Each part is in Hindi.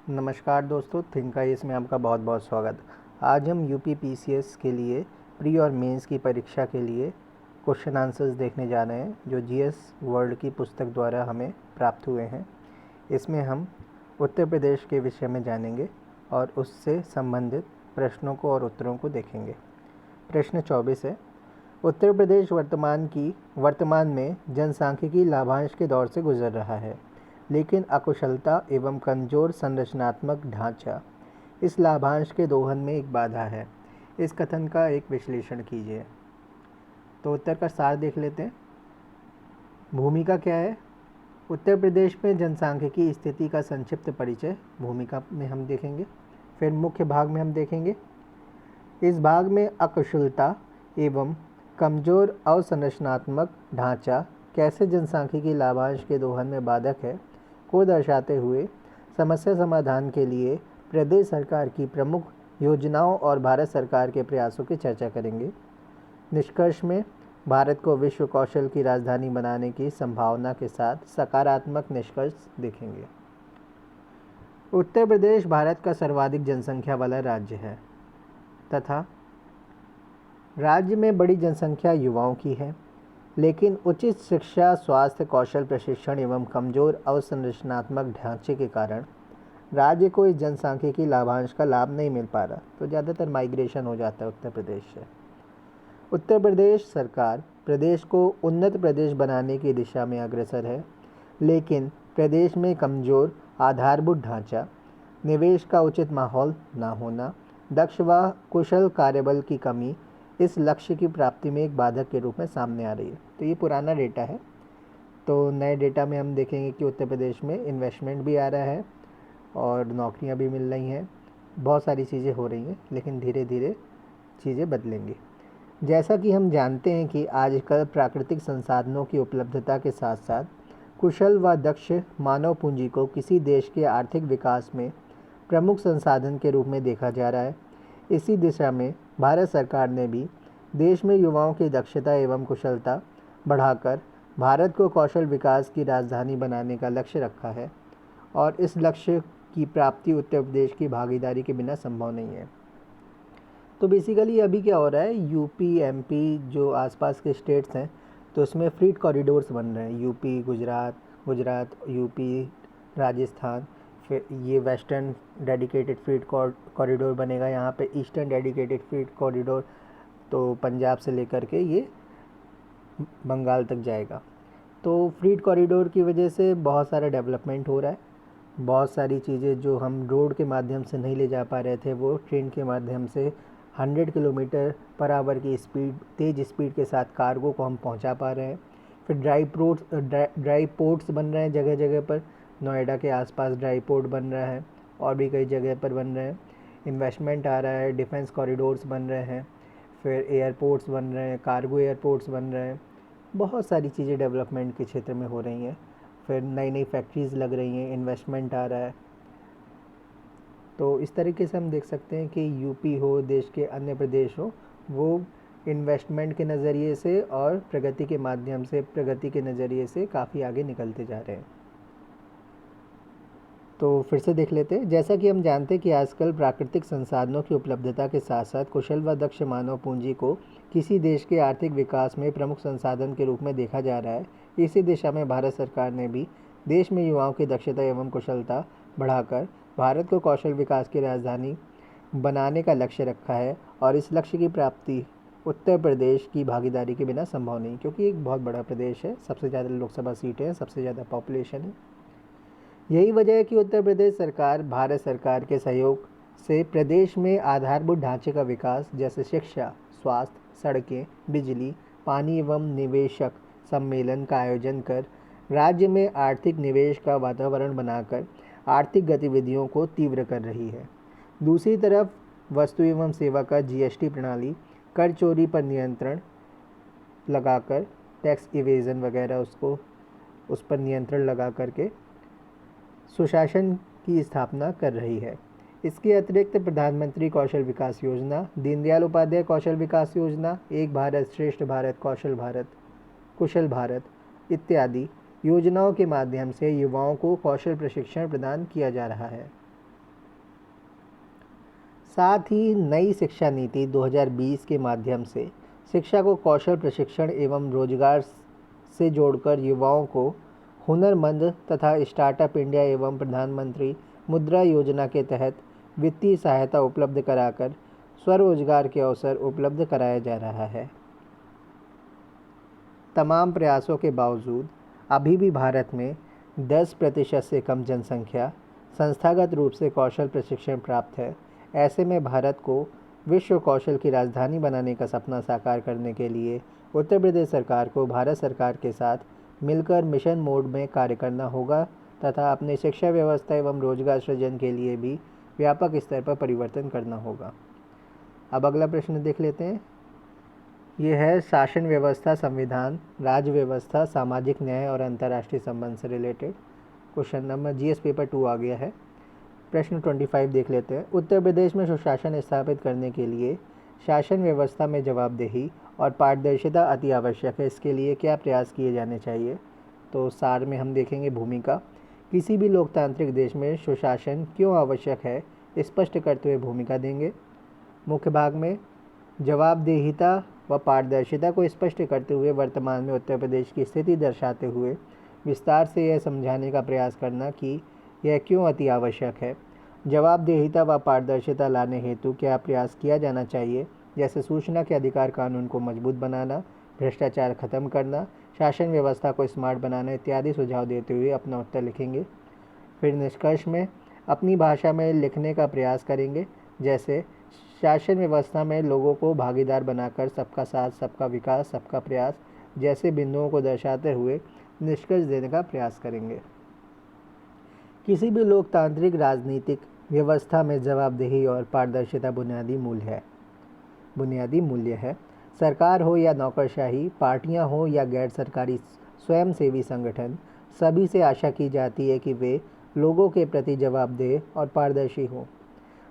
नमस्कार दोस्तों, थिंक आईएएस में आपका बहुत बहुत स्वागत। आज हम यूपी पीसीएस के लिए प्री और मेंस की परीक्षा के लिए क्वेश्चन आंसर्स देखने जा रहे हैं जो जीएस वर्ल्ड की पुस्तक द्वारा हमें प्राप्त हुए हैं। इसमें हम उत्तर प्रदेश के विषय में जानेंगे और उससे संबंधित प्रश्नों को और उत्तरों को देखेंगे। प्रश्न 24 है, उत्तर प्रदेश वर्तमान में जनसांख्यिकी लाभांश के दौर से गुजर रहा है, लेकिन अकुशलता एवं कमजोर संरचनात्मक ढांचा इस लाभांश के दोहन में एक बाधा है। इस कथन का एक विश्लेषण कीजिए। तो उत्तर का सार देख लेते हैं। भूमिका क्या है? उत्तर प्रदेश में जनसांख्यिकी स्थिति का संक्षिप्त परिचय भूमिका में हम देखेंगे। फिर मुख्य भाग में हम देखेंगे। इस भाग में अकुशलता एवं कमजोर अवसंरचनात्मक ढांचा कैसे जनसांख्यिकी लाभांश के दोहन में बाधक है को दर्शाते हुए समस्या समाधान के लिए प्रदेश सरकार की प्रमुख योजनाओं और भारत सरकार के प्रयासों की चर्चा करेंगे। निष्कर्ष में भारत को विश्व कौशल की राजधानी बनाने की संभावना के साथ सकारात्मक निष्कर्ष देखेंगे। उत्तर प्रदेश भारत का सर्वाधिक जनसंख्या वाला राज्य है तथा राज्य में बड़ी जनसंख्या युवाओं की है, लेकिन उचित शिक्षा, स्वास्थ्य, कौशल प्रशिक्षण एवं कमजोर अवसंरचनात्मक ढांचे के कारण राज्य को इस जनसांख्यिकी लाभांश का लाभ नहीं मिल पा रहा। तो ज़्यादातर माइग्रेशन हो जाता है उत्तर प्रदेश से। उत्तर प्रदेश सरकार प्रदेश को उन्नत प्रदेश बनाने की दिशा में अग्रसर है, लेकिन प्रदेश में कमजोर आधारभूत ढांचा, निवेश का उचित माहौल ना होना, दक्ष व कुशल कार्यबल की कमी इस लक्ष्य की प्राप्ति में एक बाधक के रूप में सामने आ रही है। तो ये पुराना डेटा है। तो नए डेटा में हम देखेंगे कि उत्तर प्रदेश में इन्वेस्टमेंट भी आ रहा है और नौकरियां भी मिल रही हैं, बहुत सारी चीज़ें हो रही हैं, लेकिन धीरे धीरे चीज़ें बदलेंगी। जैसा कि हम जानते हैं कि आजकल प्राकृतिक संसाधनों की उपलब्धता के साथ साथ कुशल व दक्ष मानव पूंजी को किसी देश के आर्थिक विकास में प्रमुख संसाधन के रूप में देखा जा रहा है। इसी दिशा में भारत सरकार ने भी देश में युवाओं की दक्षता एवं कुशलता बढ़ाकर भारत को कौशल विकास की राजधानी बनाने का लक्ष्य रखा है और इस लक्ष्य की प्राप्ति उत्तर प्रदेश की भागीदारी के बिना संभव नहीं है। तो बेसिकली अभी क्या हो रहा है, यूपी, एमपी जो आसपास के स्टेट्स हैं, तो इसमें फ्रीट कॉरिडोर्स बन रहे हैं। यूपी, गुजरात, यूपी, राजस्थान, फिर ये वेस्टर्न डेडिकेटेड फ्रीट कॉरिडोर बनेगा। यहाँ पे ईस्टर्न डेडिकेटेड फ्रीट कॉरिडोर तो पंजाब से लेकर के ये बंगाल तक जाएगा। तो फ्रीट कॉरिडोर की वजह से बहुत सारा डेवलपमेंट हो रहा है। बहुत सारी चीज़ें जो हम रोड के माध्यम से नहीं ले जा पा रहे थे, वो ट्रेन के माध्यम से 100 किलोमीटर पर आवर की तेज़ स्पीड के साथ कार्गो को हम पहुंचा पा रहे हैं। फिर ड्राई पोर्ट्स बन रहे हैं जगह जगह पर। नोएडा के आसपास ड्राई पोर्ट बन रहा है और भी कई जगह पर बन रहे हैं। इन्वेस्टमेंट आ रहा है, डिफेंस कॉरिडोर्स बन रहे हैं, फिर एयरपोर्ट्स बन रहे हैं, कार्गो एयरपोर्ट्स बन रहे हैं। बहुत सारी चीज़ें डेवलपमेंट के क्षेत्र में हो रही हैं। फिर नई नई फैक्ट्रीज़ लग रही हैं, इन्वेस्टमेंट आ रहा है। तो इस तरीके से हम देख सकते हैं कि यूपी हो, देश के अन्य प्रदेश हो, वो इन्वेस्टमेंट के नज़रिए से और प्रगति के माध्यम से, प्रगति के नज़रिए से काफ़ी आगे निकलते जा रहे हैं। तो फिर से देख लेते हैं। जैसा कि हम जानते हैं कि आजकल प्राकृतिक संसाधनों की उपलब्धता के साथ साथ कुशल व दक्ष मानव पूंजी को किसी देश के आर्थिक विकास में प्रमुख संसाधन के रूप में देखा जा रहा है। इसी दिशा में भारत सरकार ने भी देश में युवाओं की दक्षता एवं कुशलता बढ़ाकर भारत को कौशल विकास की राजधानी बनाने का लक्ष्य रखा है और इस लक्ष्य की प्राप्ति उत्तर प्रदेश की भागीदारी के बिना संभव नहीं, क्योंकि एक बहुत बड़ा प्रदेश है, सबसे ज़्यादा लोकसभा सीटें हैं, सबसे ज़्यादा पॉपुलेशन है। यही वजह है कि उत्तर प्रदेश सरकार भारत सरकार के सहयोग से प्रदेश में आधारभूत ढांचे का विकास जैसे शिक्षा, स्वास्थ्य, सड़कें, बिजली, पानी एवं निवेशक सम्मेलन का आयोजन कर राज्य में आर्थिक निवेश का वातावरण बनाकर आर्थिक गतिविधियों को तीव्र कर रही है। दूसरी तरफ वस्तु एवं सेवा कर जीएसटी प्रणाली कर चोरी पर नियंत्रण लगाकर, टैक्स इवेजन वगैरह उस पर नियंत्रण लगा करके सुशासन की स्थापना कर रही है। इसके अतिरिक्त प्रधानमंत्री कौशल विकास योजना, दीनदयाल उपाध्याय कौशल विकास योजना, एक भारत श्रेष्ठ भारत, कौशल भारत, कुशल भारत इत्यादि योजनाओं के माध्यम से युवाओं को कौशल प्रशिक्षण प्रदान किया जा रहा है। साथ ही नई शिक्षा नीति 2020 के माध्यम से शिक्षा को कौशल प्रशिक्षण एवं रोजगार से जोड़कर युवाओं को हुनरमंद तथा स्टार्टअप इंडिया एवं प्रधानमंत्री मुद्रा योजना के तहत वित्तीय सहायता उपलब्ध कराकर स्वरोजगार के अवसर उपलब्ध कराया जा रहा है। तमाम प्रयासों के बावजूद अभी भी भारत में 10% से कम जनसंख्या संस्थागत रूप से कौशल प्रशिक्षण प्राप्त है। ऐसे में भारत को विश्व कौशल की राजधानी बनाने का सपना साकार करने के लिए उत्तर प्रदेश सरकार को भारत सरकार के साथ मिलकर मिशन मोड में कार्य करना होगा तथा अपने शिक्षा व्यवस्था एवं रोजगार सृजन के लिए भी व्यापक स्तर पर परिवर्तन करना होगा। अब अगला प्रश्न देख लेते हैं। ये है शासन व्यवस्था, संविधान, राज्य व्यवस्था, सामाजिक न्याय और अंतर्राष्ट्रीय संबंध से related. Question number GS paper 2 आ गया है। प्रश्न 25 देख लेते हैं। उत्तर प्रदेश में सुशासन स्थापित करने के लिए शासन व्यवस्था में जवाबदेही और पारदर्शिता अति आवश्यक है। इसके लिए क्या प्रयास किए जाने चाहिए? तो सार में हम देखेंगे भूमिका। किसी भी लोकतांत्रिक देश में सुशासन क्यों आवश्यक है स्पष्ट करते हुए भूमिका देंगे। मुख्य भाग में जवाबदेहिता व पारदर्शिता को स्पष्ट करते हुए वर्तमान में उत्तर प्रदेश की स्थिति दर्शाते हुए विस्तार से यह समझाने का प्रयास करना कि यह क्यों अति आवश्यक है। जवाबदेहिता व पारदर्शिता लाने हेतु क्या प्रयास किया जाना चाहिए, जैसे सूचना के अधिकार कानून को मजबूत बनाना, भ्रष्टाचार खत्म करना, शासन व्यवस्था को स्मार्ट बनाना इत्यादि सुझाव देते हुए अपना उत्तर लिखेंगे। फिर निष्कर्ष में अपनी भाषा में लिखने का प्रयास करेंगे, जैसे शासन व्यवस्था में लोगों को भागीदार बनाकर सबका साथ, सबका विकास, सबका प्रयास जैसे बिंदुओं को दर्शाते हुए निष्कर्ष देने का प्रयास करेंगे। किसी भी लोकतांत्रिक राजनीतिक व्यवस्था में जवाबदेही और पारदर्शिता बुनियादी मूल्य है। सरकार हो या नौकरशाही, पार्टियां हो या गैर सरकारी स्वयंसेवी संगठन, सभी से आशा की जाती है कि वे लोगों के प्रति जवाबदेह और पारदर्शी हों।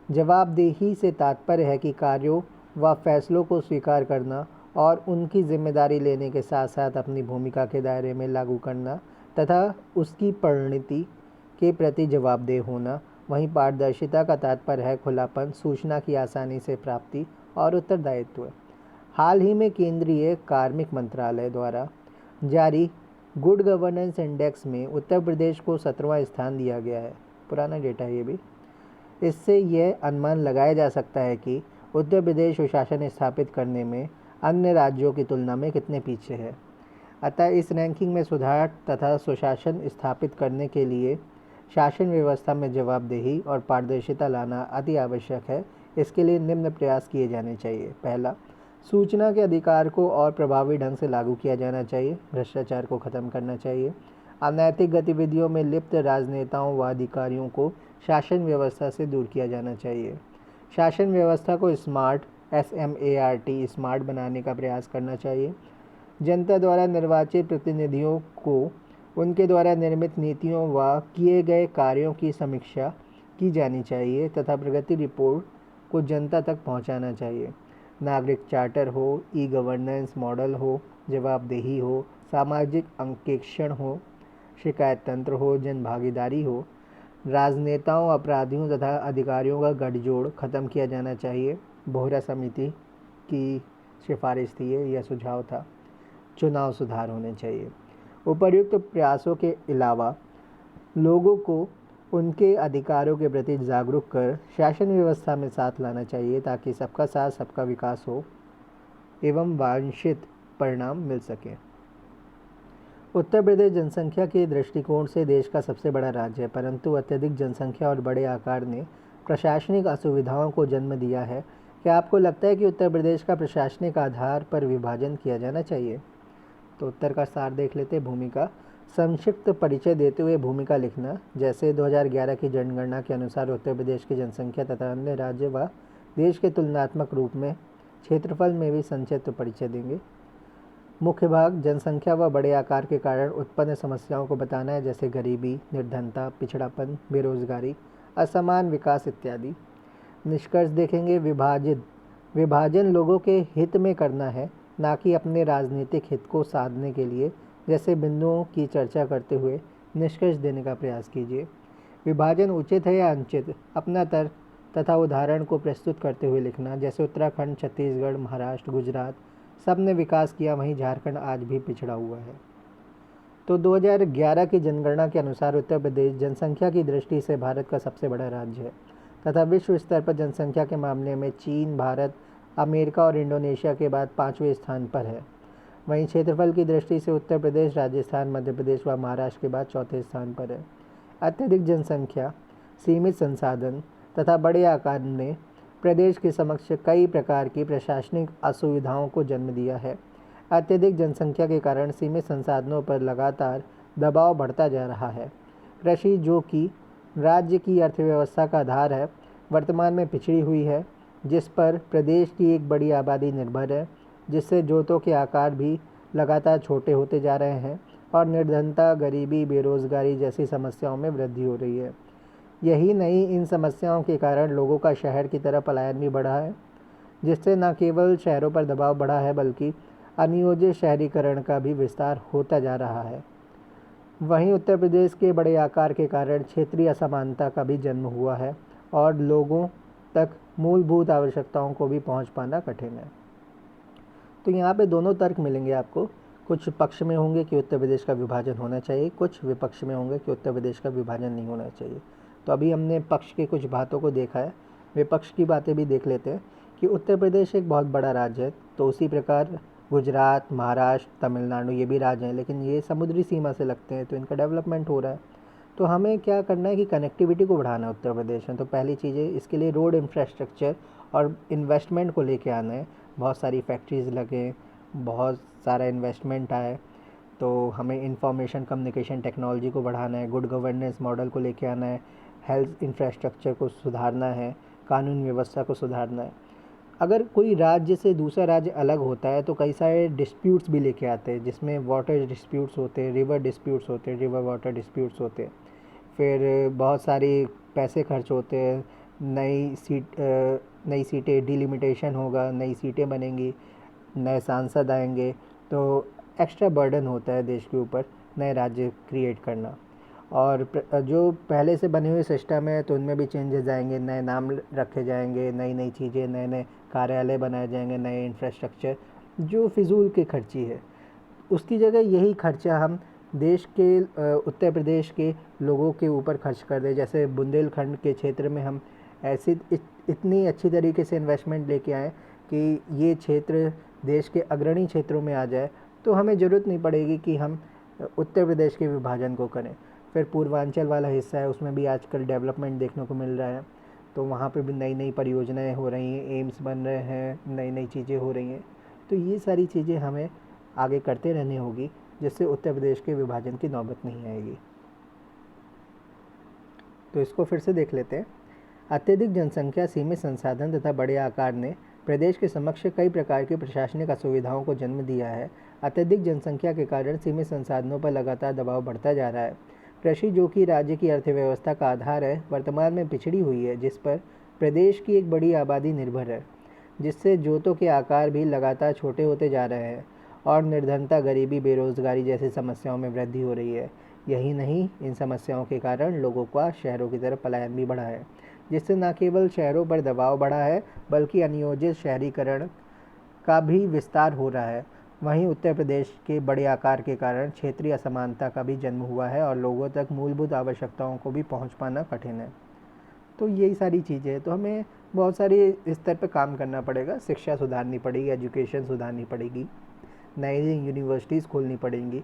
जवाबदेही से तात्पर्य है कि कार्यों व फैसलों को स्वीकार करना और उनकी जिम्मेदारी लेने के साथ साथ अपनी भूमिका के दायरे में लागू करना तथा उसकी परिणति के प्रति जवाबदेह होना। वहीं पारदर्शिता का तात्पर्य है खुलापन, सूचना की आसानी से प्राप्ति और उत्तरदायित्व। हाल ही में केंद्रीय कार्मिक मंत्रालय द्वारा जारी गुड गवर्नेंस इंडेक्स में उत्तर प्रदेश को 17वां स्थान दिया गया है। पुराना डेटा है ये भी। इससे यह अनुमान लगाया जा सकता है कि उत्तर प्रदेश सुशासन स्थापित करने में अन्य राज्यों की तुलना में कितने पीछे है। अतः इस रैंकिंग में सुधार तथा सुशासन स्थापित करने के लिए शासन व्यवस्था में जवाबदेही और पारदर्शिता लाना अति आवश्यक है। इसके लिए निम्न प्रयास किए जाने चाहिए। पहला, सूचना के अधिकार को और प्रभावी ढंग से लागू किया जाना चाहिए। भ्रष्टाचार को खत्म करना चाहिए। अनैतिक गतिविधियों में लिप्त राजनेताओं व अधिकारियों को शासन व्यवस्था से दूर किया जाना चाहिए। शासन व्यवस्था को स्मार्ट बनाने का प्रयास करना चाहिए। जनता द्वारा निर्वाचित प्रतिनिधियों को उनके द्वारा निर्मित नीतियों व किए गए कार्यों की समीक्षा की जानी चाहिए तथा प्रगति रिपोर्ट को जनता तक पहुंचाना चाहिए। नागरिक चार्टर हो, ई गवर्नेंस मॉडल हो, जवाबदेही हो, सामाजिक अंकेक्षण हो, शिकायत तंत्र हो, जन भागीदारी हो, राजनेताओं, अपराधियों तथा अधिकारियों का गठजोड़ खत्म किया जाना चाहिए। बोहरा समिति की सिफारिश थी, यह सुझाव था। चुनाव सुधार होने चाहिए। उपर्युक्त प्रयासों के अलावा लोगों को उनके अधिकारों के प्रति जागरूक कर शासन व्यवस्था में साथ लाना चाहिए ताकि सबका साथ, सबका विकास हो एवं वांछित परिणाम मिल सके। उत्तर प्रदेश जनसंख्या के दृष्टिकोण से देश का सबसे बड़ा राज्य है, परंतु अत्यधिक जनसंख्या और बड़े आकार ने प्रशासनिक असुविधाओं को जन्म दिया है। क्या आपको लगता है कि उत्तर प्रदेश का प्रशासनिक आधार पर विभाजन किया जाना चाहिए? तो उत्तर का सार देख लेते हैं। भूमिका। संक्षिप्त परिचय देते हुए भूमिका लिखना। जैसे 2011 की जनगणना के अनुसार उत्तर प्रदेश की जनसंख्या तथा अन्य राज्य व देश के तुलनात्मक रूप में क्षेत्रफल में भी संक्षिप्त परिचय देंगे। मुख्य भाग। जनसंख्या व बड़े आकार के कारण उत्पन्न समस्याओं को बताना है, जैसे गरीबी, निर्धनता, पिछड़ापन, बेरोजगारी, असमान विकास इत्यादि। निष्कर्ष देखेंगे। विभाजन लोगों के हित में करना है, ना कि अपने राजनीतिक हित को साधने के लिए। जैसे बिंदुओं की चर्चा करते हुए निष्कर्ष देने का प्रयास कीजिए। विभाजन उचित है या अनुचित, अपना तर्क तथा उदाहरण को प्रस्तुत करते हुए लिखना। जैसे उत्तराखंड, छत्तीसगढ़, महाराष्ट्र, गुजरात सब ने विकास किया, वहीं झारखंड आज भी पिछड़ा हुआ है। तो 2011 की जनगणना के अनुसार उत्तर प्रदेश जनसंख्या की दृष्टि से भारत का सबसे बड़ा राज्य है तथा विश्व स्तर पर जनसंख्या के मामले में चीन, भारत, अमेरिका और इंडोनेशिया के बाद 5वें स्थान पर है। वहीं क्षेत्रफल की दृष्टि से उत्तर प्रदेश, राजस्थान, मध्य प्रदेश व महाराष्ट्र के बाद चौथे स्थान पर है। अत्यधिक जनसंख्या, सीमित संसाधन तथा बड़े आकार ने प्रदेश के समक्ष कई प्रकार की प्रशासनिक असुविधाओं को जन्म दिया है। अत्यधिक जनसंख्या के कारण सीमित संसाधनों पर लगातार दबाव बढ़ता जा रहा है। कृषि, जो कि राज्य की अर्थव्यवस्था का आधार है, वर्तमान में पिछड़ी हुई है, जिस पर प्रदेश की एक बड़ी आबादी निर्भर है, जिससे जोतों के आकार भी लगातार छोटे होते जा रहे हैं और निर्धनता, गरीबी, बेरोजगारी जैसी समस्याओं में वृद्धि हो रही है। यही नहीं, इन समस्याओं के कारण लोगों का शहर की तरफ पलायन भी बढ़ा है, जिससे न केवल शहरों पर दबाव बढ़ा है बल्कि अनियोजित शहरीकरण का भी विस्तार होता जा रहा है। वहीं उत्तर प्रदेश के बड़े आकार के कारण क्षेत्रीय असमानता का भी जन्म हुआ है और लोगों तक मूलभूत आवश्यकताओं को भी पहुंच पाना कठिन है। तो यहाँ पे दोनों तर्क मिलेंगे आपको। कुछ पक्ष में होंगे कि उत्तर प्रदेश का विभाजन होना चाहिए, कुछ विपक्ष में होंगे कि उत्तर प्रदेश का विभाजन नहीं होना चाहिए। तो अभी हमने पक्ष के कुछ बातों को देखा है, विपक्ष की बातें भी देख लेते हैं कि उत्तर प्रदेश एक बहुत बड़ा राज्य है। तो उसी प्रकार गुजरात, महाराष्ट्र, तमिलनाडु ये भी राज्य हैं, लेकिन ये समुद्री सीमा से लगते हैं, तो इनका डेवलपमेंट हो रहा है। तो हमें क्या करना है कि कनेक्टिविटी को बढ़ाना है उत्तर प्रदेश में। तो पहली चीज़ है, इसके लिए रोड इंफ्रास्ट्रक्चर और इन्वेस्टमेंट को लेके आना है। बहुत सारी फैक्ट्रीज़ लगें, बहुत सारा इन्वेस्टमेंट आए, तो हमें इंफॉर्मेशन कम्युनिकेशन टेक्नोलॉजी को बढ़ाना है, गुड गवर्नेंस मॉडल को लेके आना है, हेल्थ इंफ्रास्ट्रक्चर को सुधारना है, कानून व्यवस्था को सुधारना है। अगर कोई राज्य से दूसरा राज्य अलग होता है तो कई सारे डिस्प्यूट्स भी लेके आते हैं, जिसमें वाटर डिस्प्यूट्स होते हैं, रिवर डिस्प्यूट्स होते हैं, रिवर वाटर डिस्प्यूट्स होते हैं। फिर बहुत सारे पैसे खर्च होते हैं, नई सीटें डिलिमिटेशन होगा, नई सीटें बनेंगी, नए सांसद आएंगे, तो एक्स्ट्रा बर्डन होता है देश के ऊपर नए राज्य क्रिएट करना। और जो पहले से बने हुए सिस्टम है तो उनमें भी चेंजेस आएंगे, नए नाम रखे जाएंगे, नई नई चीज़ें, नए नए कार्यालय बनाए जाएंगे, नए इंफ्रास्ट्रक्चर, जो फिजूल के खर्ची है। उसकी जगह यही खर्चा हम देश के उत्तर प्रदेश के लोगों के ऊपर खर्च कर दें। जैसे बुंदेलखंड के क्षेत्र में हम ऐसी इतनी अच्छी तरीके से इन्वेस्टमेंट लेके आए कि ये क्षेत्र देश के अग्रणी क्षेत्रों में आ जाए, तो हमें ज़रूरत नहीं पड़ेगी कि हम उत्तर प्रदेश के विभाजन को करें। फिर पूर्वांचल वाला हिस्सा है, उसमें भी आजकल डेवलपमेंट देखने को मिल रहा है, तो वहाँ पे भी नई नई परियोजनाएं हो रही हैं, एम्स बन रहे हैं, नई नई चीज़ें हो रही हैं। तो ये सारी चीज़ें हमें आगे करते रहनी होगी, जिससे उत्तर प्रदेश के विभाजन की नौबत नहीं आएगी। तो इसको फिर से देख लेते हैं। अत्यधिक जनसंख्या, सीमित संसाधन तथा बड़े आकार ने प्रदेश के समक्ष कई प्रकार की प्रशासनिक असुविधाओं को जन्म दिया है। अत्यधिक जनसंख्या के कारण सीमित संसाधनों पर लगातार दबाव बढ़ता जा रहा है। कृषि, जो कि राज्य की अर्थव्यवस्था का आधार है, वर्तमान में पिछड़ी हुई है, जिस पर प्रदेश की एक बड़ी आबादी निर्भर है, जिससे जोतों के आकार भी लगातार छोटे होते जा रहे हैं और निर्धनता, गरीबी, बेरोजगारी जैसी समस्याओं में वृद्धि हो रही है। यही नहीं, इन समस्याओं के कारण लोगों का शहरों की तरफ पलायन भी बढ़ा है, जिससे न केवल शहरों पर दबाव बढ़ा है बल्कि अनियोजित शहरीकरण का भी विस्तार हो रहा है। वहीं उत्तर प्रदेश के बड़े आकार के कारण क्षेत्रीय असमानता का भी जन्म हुआ है और लोगों तक मूलभूत आवश्यकताओं को भी पहुंच पाना कठिन है। तो यही सारी चीज़ें हैं। तो हमें बहुत सारी स्तर पर काम करना पड़ेगा। शिक्षा सुधारनी पड़ेगी, एजुकेशन सुधारनी पड़ेगी, नई यूनिवर्सिटीज़ खोलनी पड़ेंगी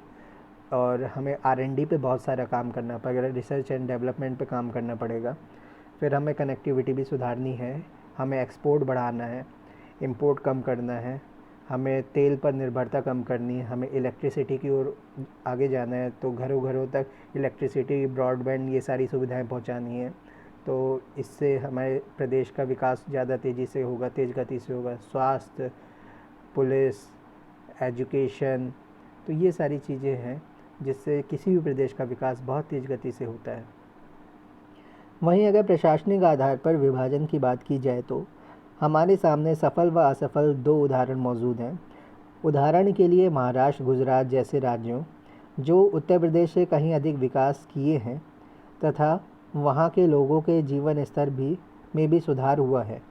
और हमें R&D पे बहुत सारा काम करना पड़ेगा, रिसर्च एंड डेवलपमेंट पे काम करना पड़ेगा। फिर हमें कनेक्टिविटी भी सुधारनी है, हमें एक्सपोर्ट बढ़ाना है, इंपोर्ट कम करना है, हमें तेल पर निर्भरता कम करनी है, हमें इलेक्ट्रिसिटी की ओर आगे जाना है, तो घरों घरों तक इलेक्ट्रिसिटी, ब्रॉडबैंड ये सारी सुविधाएं पहुंचानी है। तो इससे हमारे प्रदेश का विकास ज़्यादा तेज़ी से होगा, तेज़ गति से होगा। स्वास्थ्य, पुलिस, एजुकेशन, तो ये सारी चीज़ें हैं जिससे किसी भी प्रदेश का विकास बहुत तेज़ गति से होता है। वहीं अगर प्रशासनिक आधार पर विभाजन की बात की जाए तो हमारे सामने सफल व असफल दो उदाहरण मौजूद हैं। उदाहरण के लिए महाराष्ट्र, गुजरात जैसे राज्यों जो उत्तर प्रदेश से कहीं अधिक विकास किए हैं तथा वहाँ के लोगों के जीवन स्तर भी में भी सुधार हुआ है।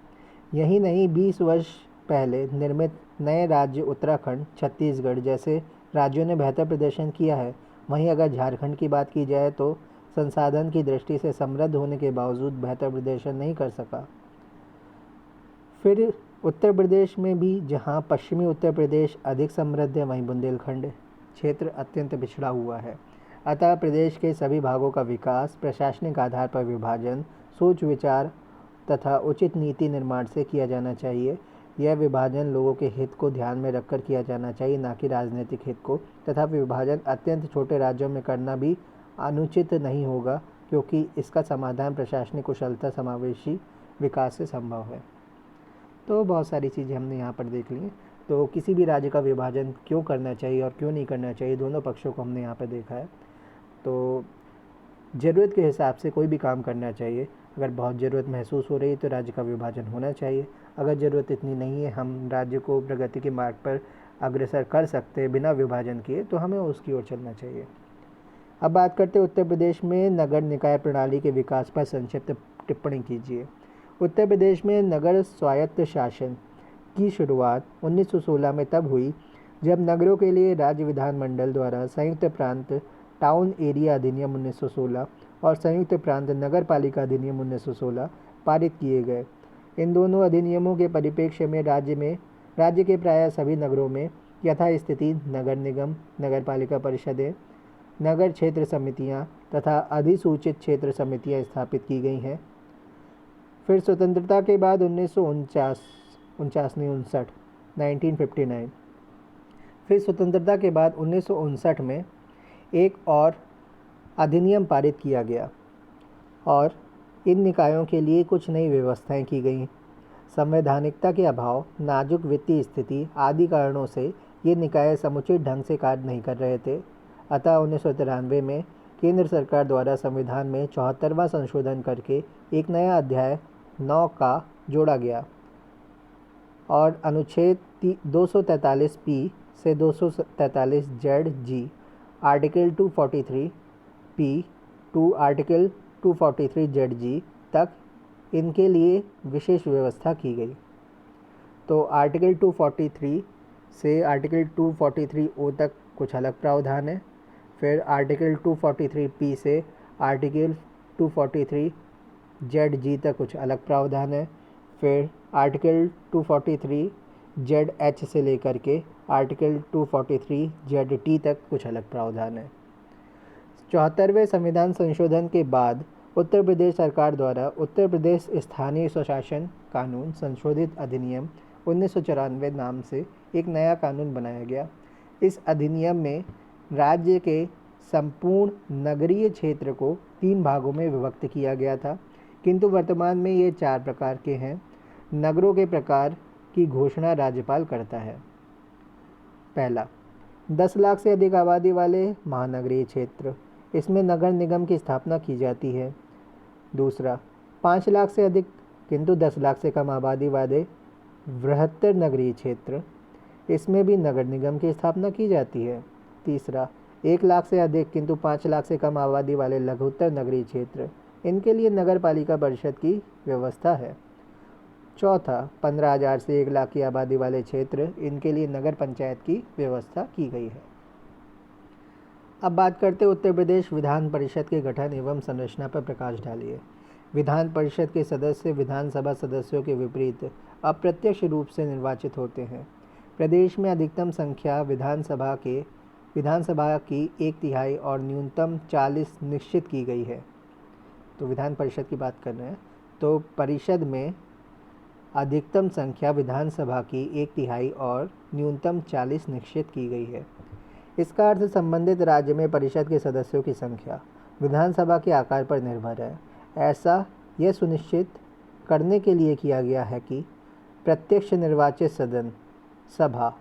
यही नहीं, 20 वर्ष पहले निर्मित नए राज्य उत्तराखंड, छत्तीसगढ़ जैसे राज्यों ने बेहतर प्रदर्शन किया है। वहीं अगर झारखंड की बात की जाए तो संसाधन की दृष्टि से समृद्ध होने के बावजूद बेहतर प्रदर्शन नहीं कर सका। फिर उत्तर प्रदेश में भी, जहां पश्चिमी उत्तर प्रदेश अधिक समृद्ध है, वहीं बुंदेलखंड क्षेत्र अत्यंत पिछड़ा हुआ है। अतः प्रदेश के सभी भागों का विकास प्रशासनिक आधार पर विभाजन, सोच विचार तथा उचित नीति निर्माण से किया जाना चाहिए। यह विभाजन लोगों के हित को ध्यान में रखकर किया जाना चाहिए, न कि राजनीतिक हित को। तथा विभाजन अत्यंत छोटे राज्यों में करना भी अनुचित नहीं होगा, क्योंकि इसका समाधान प्रशासनिक कुशलता, समावेशी विकास से संभव है। तो बहुत सारी चीज़ें हमने यहाँ पर देख ली। तो किसी भी राज्य का विभाजन क्यों करना चाहिए और क्यों नहीं करना चाहिए, दोनों पक्षों को हमने यहाँ पर देखा है। तो ज़रूरत के हिसाब से कोई भी काम करना चाहिए। अगर बहुत ज़रूरत महसूस हो रही है तो राज्य का विभाजन होना चाहिए। अगर ज़रूरत इतनी नहीं है, हम राज्य को प्रगति के मार्ग पर अग्रसर कर सकते हैं बिना विभाजन किए, तो हमें उसकी ओर चलना चाहिए। अब बात करते हैं उत्तर प्रदेश में नगर निकाय प्रणाली के विकास पर संक्षिप्त टिप्पणी कीजिए। उत्तर प्रदेश में नगर स्वायत्त शासन की शुरुआत 1916 में तब हुई जब नगरों के लिए राज्य विधानमंडल द्वारा संयुक्त प्रांत टाउन एरिया अधिनियम 1916 और संयुक्त प्रांत नगर पालिका अधिनियम 1916 पारित किए गए। इन दोनों अधिनियमों के परिप्रेक्ष्य में राज्य के प्रायः सभी नगरों में यथास्थिति नगर निगम, नगर पालिका परिषदें, नगर क्षेत्र समितियां तथा अधिसूचित क्षेत्र समितियां स्थापित की गई हैं। फिर स्वतंत्रता के बाद 1959 फिर स्वतंत्रता के बाद 1959 में एक और अधिनियम पारित किया गया और इन निकायों के लिए कुछ नई व्यवस्थाएं की गई। संवैधानिकता के अभाव, नाजुक वित्तीय स्थिति आदि कारणों से ये निकाय समुचित ढंग से कार्य नहीं कर रहे थे। अतः 1993 में केंद्र सरकार द्वारा संविधान में 74वां संशोधन करके एक नया अध्याय 9 का जोड़ा गया और अनुच्छेद 243 से 243 ZG, article 243 P to article 243 ZG तक इनके लिए विशेष व्यवस्था की गई। तो आर्टिकल 243 से आर्टिकल 243 O तक कुछ अलग प्रावधान है। फिर आर्टिकल 243 P से आर्टिकल 243 ZG तक कुछ अलग प्रावधान है। फिर आर्टिकल 243 ZH से लेकर के आर्टिकल 243 ZT तक कुछ अलग प्रावधान है। 74वें संविधान संशोधन के बाद उत्तर प्रदेश सरकार द्वारा उत्तर प्रदेश स्थानीय स्वशासन कानून संशोधित अधिनियम 1994 नाम से एक नया कानून बनाया गया। इस अधिनियम में राज्य के संपूर्ण नगरीय क्षेत्र को 3 भागों में विभक्त किया गया था, किंतु वर्तमान में ये 4 प्रकार के हैं। नगरों के प्रकार की घोषणा राज्यपाल करता है। पहला, 10 लाख से अधिक आबादी वाले महानगरीय क्षेत्र, इसमें नगर निगम की स्थापना की जाती है। दूसरा, 5 लाख से अधिक किंतु 10 लाख से कम आबादी वाले बृहत्तर नगरीय क्षेत्र, इसमें भी नगर निगम की स्थापना की जाती है। तीसरा, 1 लाख से अधिक किंतु 5 लाख से कम आबादी वाले लघुत्तर नगरीय क्षेत्र, इनके लिए नगर पालिका परिषद की व्यवस्था है। चौथा, 15,000 से 1 लाख की आबादी वाले क्षेत्र, इनके लिए नगर पंचायत की व्यवस्था की गई है। अब बात करते हैं उत्तर प्रदेश विधान परिषद के गठन एवं संरचना पर प्रकाश डालिए। विधान परिषद के सदस्य विधानसभा सदस्यों के विपरीत अप्रत्यक्ष रूप से निर्वाचित होते हैं। प्रदेश में अधिकतम संख्या विधानसभा की 1/3 और न्यूनतम 40 निश्चित की गई है। तो विधान परिषद की बात कर रहे हैं, तो परिषद में अधिकतम संख्या विधानसभा की 1/3 और न्यूनतम 40 निश्चित की गई है। इसका अर्थ संबंधित राज्य में परिषद के सदस्यों की संख्या विधानसभा के आकार पर निर्भर है। ऐसा यह सुनिश्चित करने के लिए किया गया है कि प्रत्यक्ष निर्वाचित सभा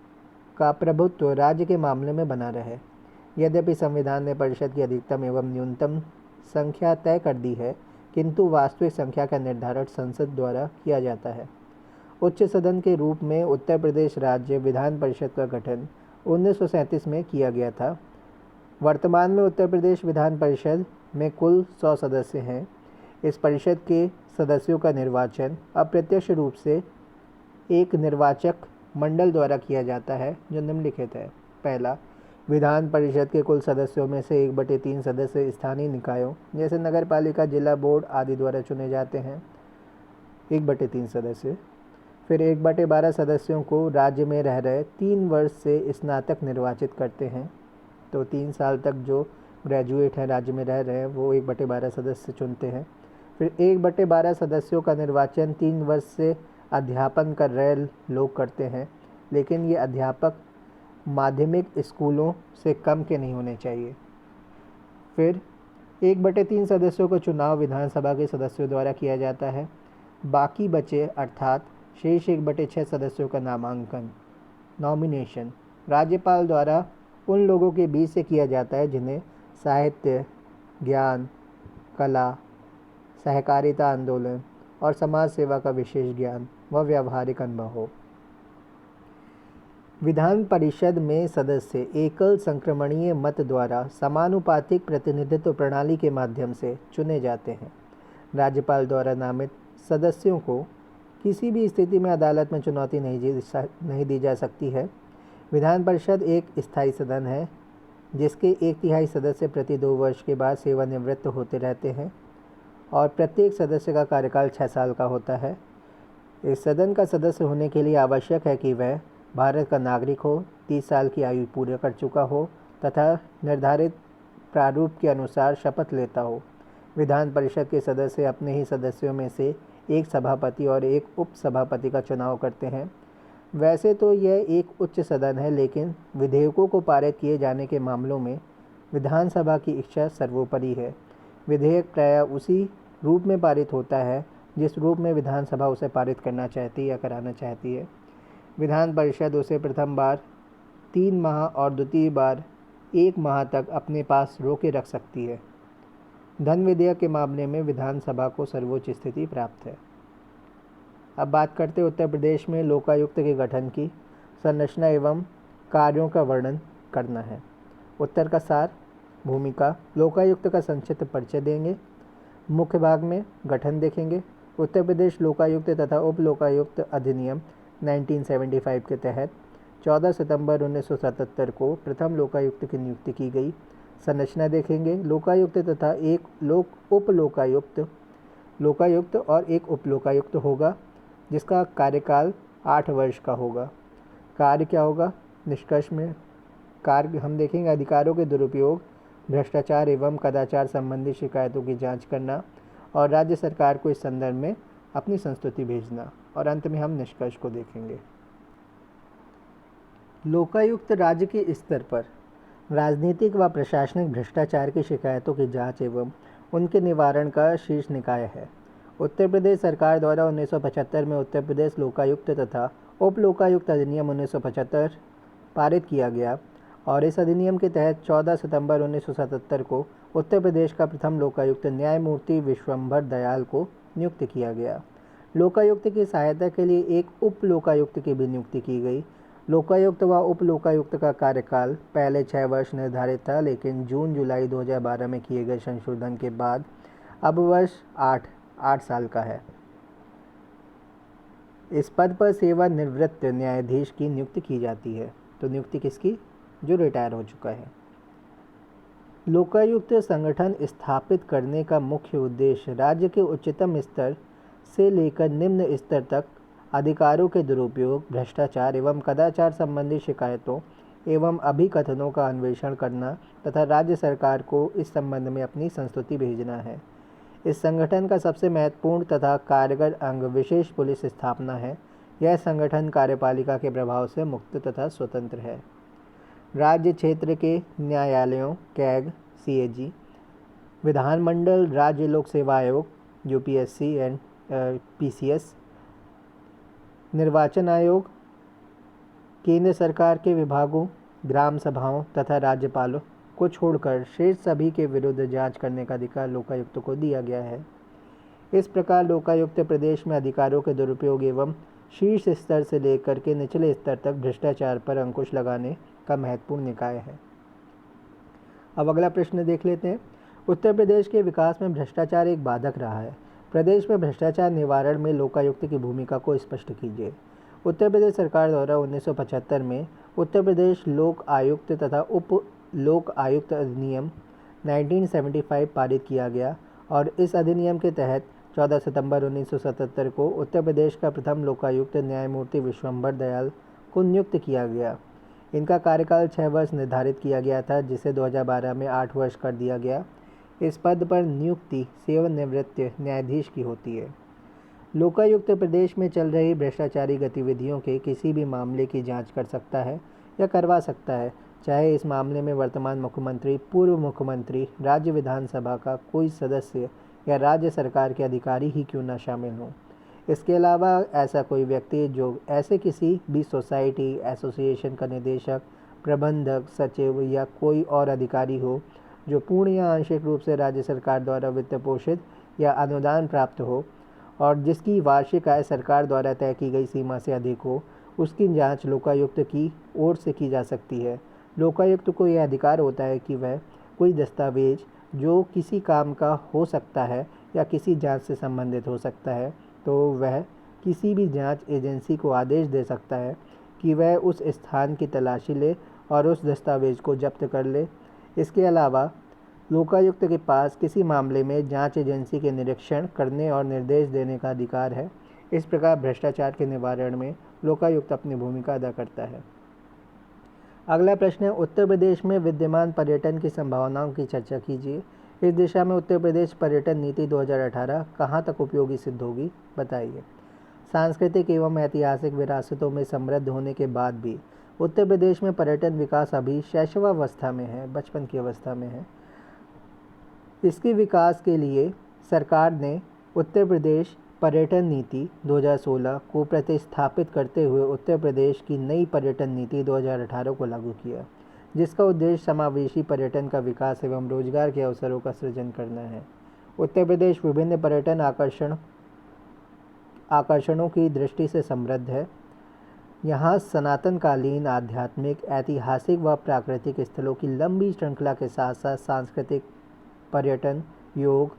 का प्रभुत्व राज्य के मामले में बना रहे। यद्यपि संविधान ने परिषद की अधिकतम एवं न्यूनतम संख्या तय कर दी है, किंतु वास्तविक संख्या का निर्धारण संसद द्वारा किया जाता है। उच्च सदन के रूप में उत्तर प्रदेश राज्य विधान परिषद का गठन 1937 में किया गया था। वर्तमान में उत्तर प्रदेश विधान परिषद में कुल 100 सदस्य हैं। इस परिषद के सदस्यों का निर्वाचन अप्रत्यक्ष रूप से एक निर्वाचक मंडल द्वारा किया जाता है जो निम्नलिखित है। पहला, विधान परिषद के कुल सदस्यों में से 1/3 सदस्य स्थानीय निकायों जैसे नगर पालिका, जिला बोर्ड आदि द्वारा चुने जाते हैं, 1/3 सदस्य। फिर 1/12 सदस्यों को राज्य में रह रहे 3 वर्ष से स्नातक निर्वाचित करते हैं। तो 3 साल तक जो ग्रेजुएट हैं, राज्य में रह रहे हैं, वो 1/12 सदस्य चुनते हैं। फिर 1/12 सदस्यों का निर्वाचन 3 वर्ष से अध्यापन कर रहे लोग करते हैं, लेकिन ये अध्यापक माध्यमिक स्कूलों से कम के नहीं होने चाहिए। फिर 1/3 सदस्यों का चुनाव विधानसभा के सदस्यों द्वारा किया जाता है। बाकी बचे अर्थात शेष 1/6 सदस्यों का नामांकन नॉमिनेशन राज्यपाल द्वारा उन लोगों के बीच से किया जाता है जिन्हें साहित्य, ज्ञान, कला, सहकारिता आंदोलन और समाज सेवा का विशेष ज्ञान व व्यावहारिक अनुभव हो। विधान परिषद में सदस्य एकल संक्रमणीय मत द्वारा समानुपातिक प्रतिनिधित्व प्रणाली के माध्यम से चुने जाते हैं। राज्यपाल द्वारा नामित सदस्यों को किसी भी स्थिति में अदालत में चुनौती नहीं दी जा सकती है। विधान परिषद एक स्थायी सदन है जिसके 1/3 सदस्य प्रति 2 वर्ष के बाद सेवानिवृत्त होते रहते हैं और प्रत्येक सदस्य का कार्यकाल 6 साल का होता है। इस सदन का सदस्य होने के लिए आवश्यक है कि वह भारत का नागरिक हो, 30 साल की आयु पूरी कर चुका हो तथा निर्धारित प्रारूप के अनुसार शपथ लेता हो। विधान परिषद के सदस्य अपने ही सदस्यों में से एक सभापति और एक उप सभापति का चुनाव करते हैं। वैसे तो यह एक उच्च सदन है, लेकिन विधेयकों को पारित किए जाने के मामलों में विधानसभा की इच्छा सर्वोपरि है। विधेयक प्रायः उसी रूप में पारित होता है जिस रूप में विधानसभा उसे पारित करना चाहती है या कराना चाहती है। विधान परिषद उसे प्रथम बार 3 माह और द्वितीय बार 1 माह तक अपने पास रोके रख सकती है। धन विधेयक के मामले में विधानसभा को सर्वोच्च स्थिति प्राप्त है। अब बात करते हैं उत्तर प्रदेश में लोकायुक्त के गठन की संरचना एवं कार्यों का वर्णन करना है। उत्तर का सार, भूमिका, लोकायुक्त का संक्षिप्त परिचय देंगे। मुख्य भाग में गठन देखेंगे। उत्तर प्रदेश लोकायुक्त तथा उप लोकायुक्त अधिनियम 1975 के तहत 14 सितंबर 1977 को प्रथम लोकायुक्त की नियुक्ति की गई। संरचना देखेंगे। लोकायुक्त तथा एक उप लोकायुक्त और एक उप लोकायुक्त होगा जिसका कार्यकाल 8 वर्ष का होगा। कार्य क्या होगा? निष्कर्ष में कार्य हम देखेंगे अधिकारों के दुरुपयोग, भ्रष्टाचार एवं कदाचार संबंधी शिकायतों की जांच करना और राज्य सरकार को इस संदर्भ में अपनी संस्तुति भेजना, और अंत में हम निष्कर्ष को देखेंगे। लोकायुक्त राज्य के स्तर पर राजनीतिक व प्रशासनिक भ्रष्टाचार की शिकायतों की जांच एवं उनके निवारण का शीर्ष निकाय है। उत्तर प्रदेश सरकार द्वारा 1975 में उत्तर प्रदेश लोकायुक्त तथा उप लोकायुक्त अधिनियम 1975 पारित किया गया और इस अधिनियम के तहत 14 सितंबर 1977 को उत्तर प्रदेश का प्रथम लोकायुक्त न्यायमूर्ति विश्वंभर दयाल को नियुक्त किया गया। लोकायुक्त की सहायता के लिए एक उप लोकायुक्त की भी नियुक्ति की गई। लोकायुक्त व उप लोकायुक्त का कार्यकाल पहले 6 वर्ष निर्धारित था, लेकिन जून-जुलाई 2012 में किए गए संशोधन के बाद अब वर्ष 8 साल का है। इस पद पर सेवानिवृत्त न्यायाधीश की नियुक्ति की जाती है। तो नियुक्ति किसकी? जो रिटायर हो चुका है। लोकायुक्त संगठन स्थापित करने का मुख्य उद्देश्य राज्य के उच्चतम स्तर से लेकर निम्न स्तर तक अधिकारों के दुरुपयोग, भ्रष्टाचार एवं कदाचार संबंधी शिकायतों एवं अभिकथनों का अन्वेषण करना तथा राज्य सरकार को इस संबंध में अपनी संस्तुति भेजना है। इस संगठन का सबसे महत्वपूर्ण तथा कारगर अंग विशेष पुलिस स्थापना है। यह संगठन कार्यपालिका के प्रभाव से मुक्त तथा स्वतंत्र है। राज्य क्षेत्र के न्यायालयों कैग, CAG, विधानमंडल, राज्य लोक सेवा आयोग UPSC एंड PCS, निर्वाचन आयोग, केंद्र सरकार के विभागों, ग्राम सभाओं तथा राज्यपालों को छोड़कर शेष सभी के विरुद्ध जांच करने का अधिकार लोकायुक्त को दिया गया है। इस प्रकार लोकायुक्त प्रदेश में अधिकारों के दुरुपयोग एवं शीर्ष स्तर से लेकर के निचले स्तर तक भ्रष्टाचार पर अंकुश लगाने का महत्वपूर्ण निकाय है। अब अगला प्रश्न देख लेते हैं। उत्तर प्रदेश के विकास में भ्रष्टाचार एक बाधक रहा है। प्रदेश में भ्रष्टाचार निवारण में लोकायुक्त की भूमिका को स्पष्ट कीजिए। उत्तर प्रदेश सरकार द्वारा 1975 में उत्तर प्रदेश लोक आयुक्त तथा उप लोक आयुक्त अधिनियम 1975 पारित किया गया और इस अधिनियम के तहत 14 सितंबर 1977 को उत्तर प्रदेश का प्रथम लोकायुक्त न्यायमूर्ति विश्वंभर दयाल को नियुक्त किया गया। इनका कार्यकाल 6 वर्ष निर्धारित किया गया था, जिसे 2012 में 8 वर्ष कर दिया गया। इस पद पर नियुक्ति सेवानिवृत्त न्यायाधीश की होती है। लोकायुक्त प्रदेश में चल रही भ्रष्टाचारी गतिविधियों के किसी भी मामले की जांच कर सकता है या करवा सकता है, चाहे इस मामले में वर्तमान मुख्यमंत्री, पूर्व मुख्यमंत्री, राज्य विधानसभा का कोई सदस्य या राज्य सरकार के अधिकारी ही क्यों न शामिल हों। इसके अलावा ऐसा कोई व्यक्ति जो ऐसे किसी भी सोसाइटी, एसोसिएशन का निदेशक, प्रबंधक, सचिव या कोई और अधिकारी हो जो पूर्ण या आंशिक रूप से राज्य सरकार द्वारा वित्त पोषित या अनुदान प्राप्त हो और जिसकी वार्षिक आय सरकार द्वारा तय की गई सीमा से अधिक हो, उसकी जांच लोकायुक्त की ओर से की जा सकती है। लोकायुक्त को यह अधिकार होता है कि वह कोई दस्तावेज जो किसी काम का हो सकता है या किसी जांच से संबंधित हो सकता है, तो वह किसी भी जांच एजेंसी को आदेश दे सकता है कि वह उस स्थान की तलाशी ले और उस दस्तावेज को जब्त कर ले। इसके अलावा लोकायुक्त के पास किसी मामले में जांच एजेंसी के निरीक्षण करने और निर्देश देने का अधिकार है। इस प्रकार भ्रष्टाचार के निवारण में लोकायुक्त अपनी भूमिका अदा करता है। अगला प्रश्न है, उत्तर प्रदेश में विद्यमान पर्यटन की संभावनाओं की चर्चा कीजिए। इस दिशा में उत्तर प्रदेश पर्यटन नीति 2018 कहाँ तक उपयोगी सिद्ध होगी, बताइए। सांस्कृतिक एवं ऐतिहासिक विरासतों में समृद्ध होने के बाद भी उत्तर प्रदेश में पर्यटन विकास अभी शैशवावस्था में है, बचपन की अवस्था में है। इसके विकास के लिए सरकार ने उत्तर प्रदेश पर्यटन नीति 2016 को प्रतिस्थापित करते हुए उत्तर प्रदेश की नई पर्यटन नीति 2018 को लागू किया, जिसका उद्देश्य समावेशी पर्यटन का विकास एवं रोजगार के अवसरों का सृजन करना है। उत्तर प्रदेश विभिन्न पर्यटन आकर्षणों की दृष्टि से समृद्ध है। यहाँ सनातनकालीन, आध्यात्मिक, ऐतिहासिक व प्राकृतिक स्थलों की लंबी श्रृंखला के साथ साथ सांस्कृतिक पर्यटन, योग,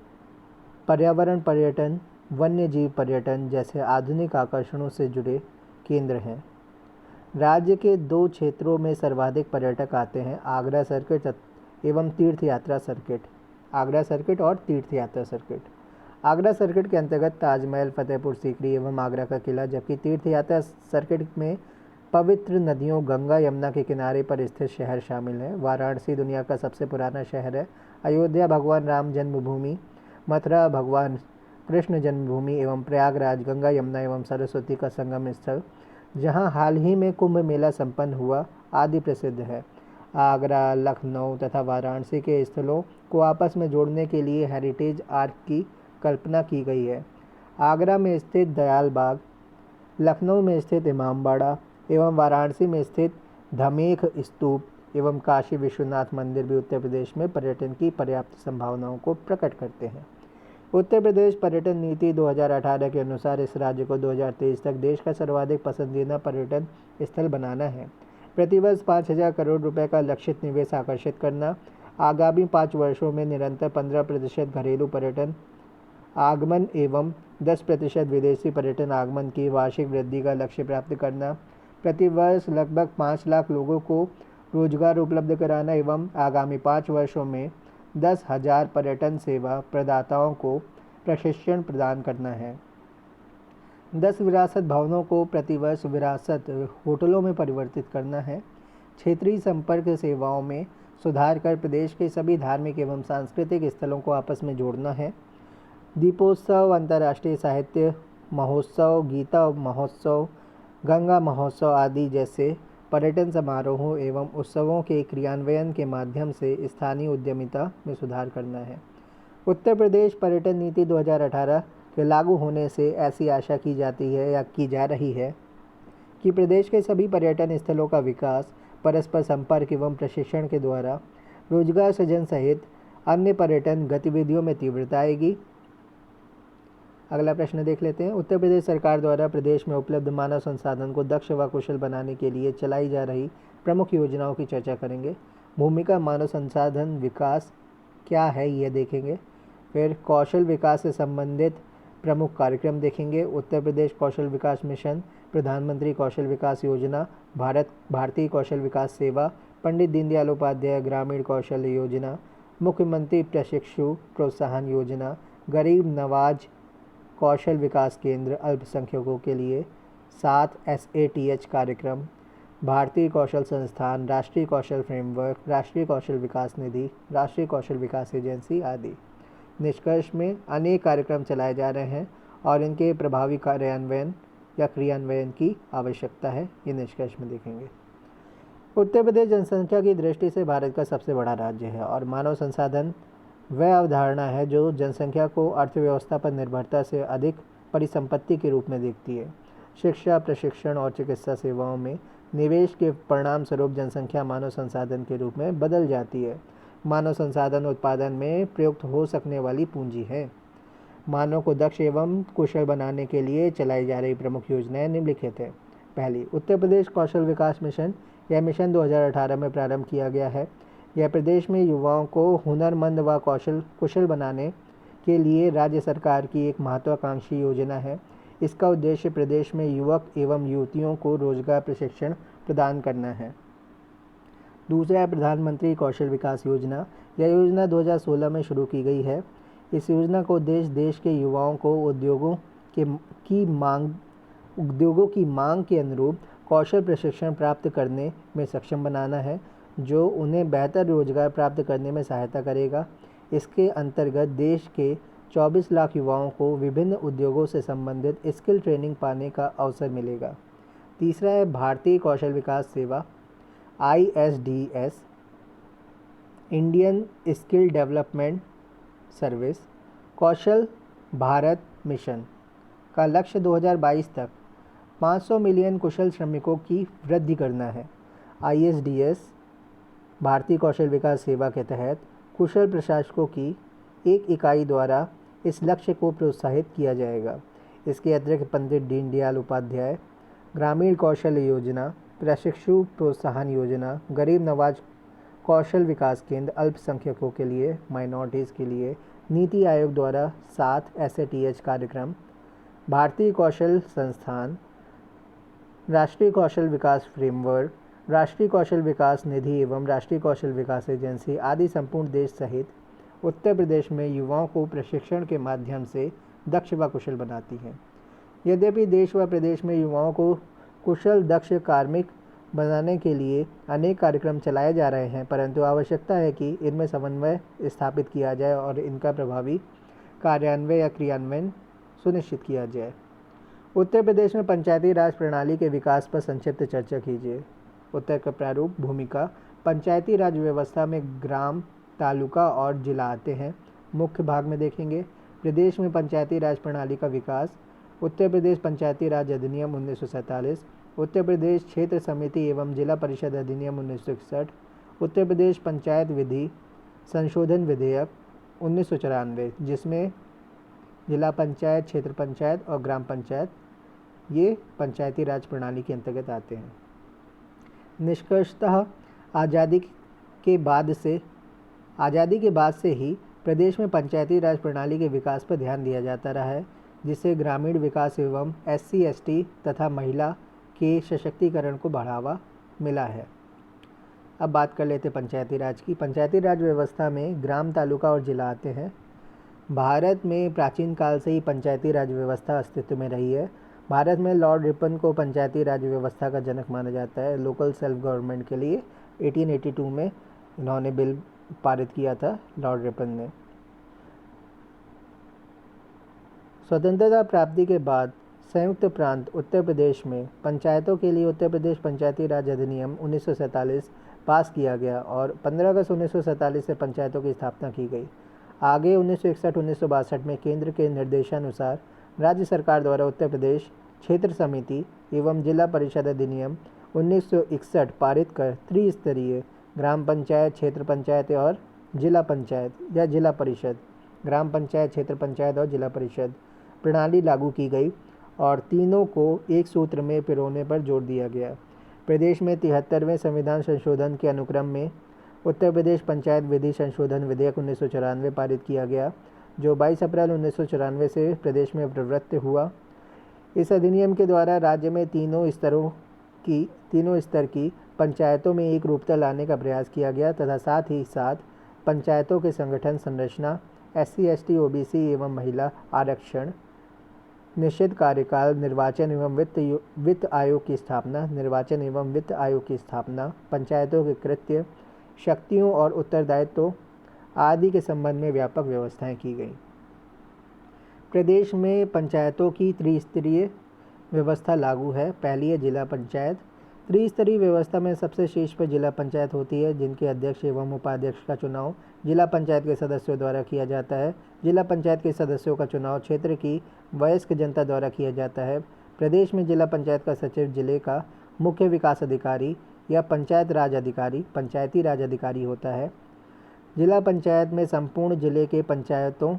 पर्यावरण पर्यटन, वन्य जीव पर्यटन जैसे आधुनिक आकर्षणों से जुड़े केंद्र हैं। राज्य के 2 क्षेत्रों में सर्वाधिक पर्यटक आते हैं, आगरा सर्किट एवं तीर्थ यात्रा सर्किट। आगरा सर्किट और तीर्थ यात्रा सर्किट। आगरा सर्किट के अंतर्गत ताजमहल, फतेहपुर सीकरी एवं आगरा का किला, जबकि तीर्थ यात्रा सर्किट में पवित्र नदियों गंगा यमुना के किनारे पर स्थित शहर शामिल हैं। वाराणसी दुनिया का सबसे पुराना शहर है। अयोध्या भगवान राम जन्मभूमि, मथुरा भगवान कृष्ण जन्मभूमि एवं प्रयागराज गंगा यमुना एवं सरस्वती का संगम स्थल, जहां हाल ही में कुंभ मेला संपन्न हुआ, आदि प्रसिद्ध है। आगरा, लखनऊ तथा वाराणसी के स्थलों को आपस में जोड़ने के लिए हेरिटेज आर्क की कल्पना की गई है। आगरा में स्थित दयाल बाग, लखनऊ में स्थित इमामबाड़ा एवं वाराणसी में स्थित धमेख स्तूप एवं काशी विश्वनाथ मंदिर भी उत्तर प्रदेश में पर्यटन की पर्याप्त संभावनाओं को प्रकट करते हैं। उत्तर प्रदेश पर्यटन नीति 2018 के अनुसार इस राज्य को 2023 तक देश का सर्वाधिक पसंदीदा पर्यटन स्थल बनाना है। प्रतिवर्ष 5,000 करोड़ रुपए का लक्षित निवेश आकर्षित करना, आगामी 5 वर्षों में निरंतर 15% घरेलू पर्यटन आगमन एवं 10% विदेशी पर्यटन आगमन की वार्षिक वृद्धि का लक्ष्य प्राप्त करना, प्रतिवर्ष लगभग 5 लाख लोगों को रोजगार उपलब्ध कराना एवं आगामी 5 वर्षों में 10,000 पर्यटन सेवा प्रदाताओं को प्रशिक्षण प्रदान करना है। 10 विरासत भवनों को प्रतिवर्ष विरासत होटलों में परिवर्तित करना है। क्षेत्रीय संपर्क सेवाओं में सुधार कर प्रदेश के सभी धार्मिक एवं सांस्कृतिक स्थलों को आपस में जोड़ना है। दीपोत्सव, अंतर्राष्ट्रीय साहित्य महोत्सव, गीता महोत्सव, गंगा महोत्सव आदि जैसे पर्यटन समारोहों एवं उत्सवों के क्रियान्वयन के माध्यम से स्थानीय उद्यमिता में सुधार करना है। उत्तर प्रदेश पर्यटन नीति 2018 के लागू होने से ऐसी आशा की जाती है या की जा रही है कि प्रदेश के सभी पर्यटन स्थलों का विकास परस्पर संपर्क एवं प्रशिक्षण के द्वारा रोजगार सृजन सहित अन्य पर्यटन गतिविधियों में तीव्रता आएगी। अगला प्रश्न देख लेते हैं। उत्तर प्रदेश सरकार द्वारा प्रदेश में उपलब्ध मानव संसाधन को दक्ष व कुशल बनाने के लिए चलाई जा रही प्रमुख योजनाओं की चर्चा करेंगे। भूमिका मानव संसाधन विकास क्या है ये देखेंगे। फिर कौशल विकास से संबंधित प्रमुख कार्यक्रम देखेंगे। उत्तर प्रदेश कौशल विकास मिशन, प्रधानमंत्री कौशल विकास योजना, भारतीय कौशल विकास सेवा, पंडित दीनदयाल उपाध्याय ग्रामीण कौशल योजना, मुख्यमंत्री प्रशिक्षु प्रोत्साहन योजना, गरीब नवाज कौशल विकास केंद्र अल्पसंख्यकों के लिए, 7 SATH कार्यक्रम, भारतीय कौशल संस्थान, राष्ट्रीय कौशल फ्रेमवर्क, राष्ट्रीय कौशल विकास निधि, राष्ट्रीय कौशल विकास एजेंसी आदि। निष्कर्ष में अनेक कार्यक्रम चलाए जा रहे हैं और इनके प्रभावी कार्यान्वयन या क्रियान्वयन की आवश्यकता है, ये निष्कर्ष में देखेंगे। उत्तर प्रदेश जनसंख्या की दृष्टि से भारत का सबसे बड़ा राज्य है और मानव संसाधन वह अवधारणा है जो जनसंख्या को अर्थव्यवस्था पर निर्भरता से अधिक परिसंपत्ति के रूप में देखती है। शिक्षा, प्रशिक्षण और चिकित्सा सेवाओं में निवेश के परिणाम स्वरूप जनसंख्या मानव संसाधन के रूप में बदल जाती है। मानव संसाधन उत्पादन में प्रयुक्त हो सकने वाली पूंजी है। मानव को दक्ष एवं कुशल बनाने के लिए चलाई जा रही प्रमुख योजनाएं निम्नलिखित हैं। पहली, उत्तर प्रदेश कौशल विकास मिशन। यह मिशन 2018 में प्रारंभ किया गया है। यह प्रदेश में युवाओं को हुनरमंद व कुशल बनाने के लिए राज्य सरकार की एक महत्वाकांक्षी योजना है। इसका उद्देश्य प्रदेश में युवक एवं युवतियों को रोजगार प्रशिक्षण प्रदान करना है। दूसरा है प्रधानमंत्री कौशल विकास योजना। यह योजना 2016 में शुरू की गई है। इस योजना का उद्देश्य देश के युवाओं को उद्योगों की मांग के अनुरूप कौशल प्रशिक्षण प्राप्त करने में सक्षम बनाना है, जो उन्हें बेहतर रोजगार प्राप्त करने में सहायता करेगा। इसके अंतर्गत देश के 24 लाख युवाओं को विभिन्न उद्योगों से संबंधित स्किल ट्रेनिंग पाने का अवसर मिलेगा। तीसरा है भारतीय कौशल विकास सेवा ISDS, Indian skill development service. कौशल भारत मिशन का लक्ष्य 2022 तक 500 मिलियन कुशल श्रमिकों की वृद्धि करना है। ISDS भारतीय कौशल विकास सेवा के तहत कुशल प्रशासकों की एक इकाई द्वारा इस लक्ष्य को प्रोत्साहित किया जाएगा। इसके अतिरिक्त पंडित दीनदयाल उपाध्याय ग्रामीण कौशल योजना, प्रशिक्षु प्रोत्साहन योजना, गरीब नवाज कौशल विकास केंद्र अल्पसंख्यकों के लिए, माइनॉरिटीज़ के लिए, नीति आयोग द्वारा 7 SATH कार्यक्रम, भारतीय कौशल संस्थान, राष्ट्रीय कौशल विकास फ्रेमवर्क, राष्ट्रीय कौशल विकास निधि एवं राष्ट्रीय कौशल विकास एजेंसी आदि संपूर्ण देश सहित उत्तर प्रदेश में युवाओं को प्रशिक्षण के माध्यम से दक्ष व कुशल बनाती हैं। यद्यपि देश व प्रदेश में युवाओं को कुशल दक्ष कार्मिक बनाने के लिए अनेक कार्यक्रम चलाए जा रहे हैं, परंतु आवश्यकता है कि इनमें समन्वय स्थापित किया जाए और इनका प्रभावी कार्यान्वयन या क्रियान्वयन सुनिश्चित किया जाए। उत्तर प्रदेश में पंचायती राज प्रणाली के विकास पर संक्षिप्त चर्चा कीजिए। उत्तर का प्रारूप भूमिका। पंचायती राज व्यवस्था में ग्राम, तालुका और जिला आते हैं। मुख्य भाग में देखेंगे प्रदेश में पंचायती राज प्रणाली का विकास। उत्तर प्रदेश पंचायती राज अधिनियम 1947, उत्तर प्रदेश क्षेत्र समिति एवं जिला परिषद अधिनियम 1961, उत्तर प्रदेश पंचायत विधि संशोधन विधेयक 1994, जिसमें जिला पंचायत, क्षेत्र पंचायत और ग्राम पंचायत ये पंचायती राज प्रणाली के अंतर्गत आते हैं। निष्कर्षतः आज़ादी के बाद से ही प्रदेश में पंचायती राज प्रणाली के विकास पर ध्यान दिया जाता रहा है, जिससे ग्रामीण विकास एवं SC ST तथा महिला के सशक्तिकरण को बढ़ावा मिला है। अब बात कर लेते पंचायती राज की। पंचायती राज व्यवस्था में ग्राम, तालुका और जिला आते हैं। भारत में प्राचीन काल से ही पंचायती राज व्यवस्था अस्तित्व में रही है। भारत में लॉर्ड रिपन को पंचायती राज व्यवस्था का जनक माना जाता है। लोकल सेल्फ गवर्नमेंट के लिए 1882 में इन्होंने बिल पारित किया था लॉर्ड रिपन ने। स्वतंत्रता प्राप्ति के बाद संयुक्त प्रांत उत्तर प्रदेश में पंचायतों के लिए उत्तर प्रदेश पंचायती राज अधिनियम 1947 पास किया गया और 15 अगस्त 1947 से पंचायतों की स्थापना की गई। आगे 1961-1962 में केंद्र के निर्देशानुसार राज्य सरकार द्वारा उत्तर प्रदेश क्षेत्र समिति एवं जिला परिषद अधिनियम 1961 पारित कर त्रिस्तरीय ग्राम पंचायत, क्षेत्र पंचायत और जिला पंचायत या जिला परिषद, ग्राम पंचायत, क्षेत्र पंचायत और जिला परिषद प्रणाली लागू की गई और तीनों को एक सूत्र में पिरोने पर जोर दिया गया। प्रदेश में 73वें संविधान संशोधन के अनुक्रम में उत्तर प्रदेश पंचायत विधि संशोधन विधेयक 1994 पारित किया गया, जो 22 अप्रैल 1994 से प्रदेश में प्रवृत्त हुआ। इस अधिनियम के द्वारा राज्य में तीनों स्तर की पंचायतों में एक रूपता लाने का प्रयास किया गया तथा साथ ही साथ पंचायतों के संगठन संरचना, SC, ST, OBC एवं महिला आरक्षण, निश्चित कार्यकाल, निर्वाचन एवं वित्त आयोग की स्थापना, पंचायतों के कृत्य, शक्तियों और उत्तरदायित्व आदि के संबंध में व्यापक व्यवस्थाएं की गई। प्रदेश में पंचायतों की त्रिस्तरीय व्यवस्था लागू है। पहली है जिला पंचायत। त्रिस्तरीय व्यवस्था में सबसे शीर्ष पर जिला पंचायत होती है, जिनके अध्यक्ष एवं उपाध्यक्ष का चुनाव जिला पंचायत के सदस्यों द्वारा किया जाता है। जिला पंचायत के सदस्यों का चुनाव क्षेत्र की वयस्क जनता द्वारा किया जाता है। प्रदेश में जिला पंचायत का सचिव जिले का मुख्य विकास अधिकारी या पंचायती राज अधिकारी होता है। जिला पंचायत में संपूर्ण जिले के पंचायतों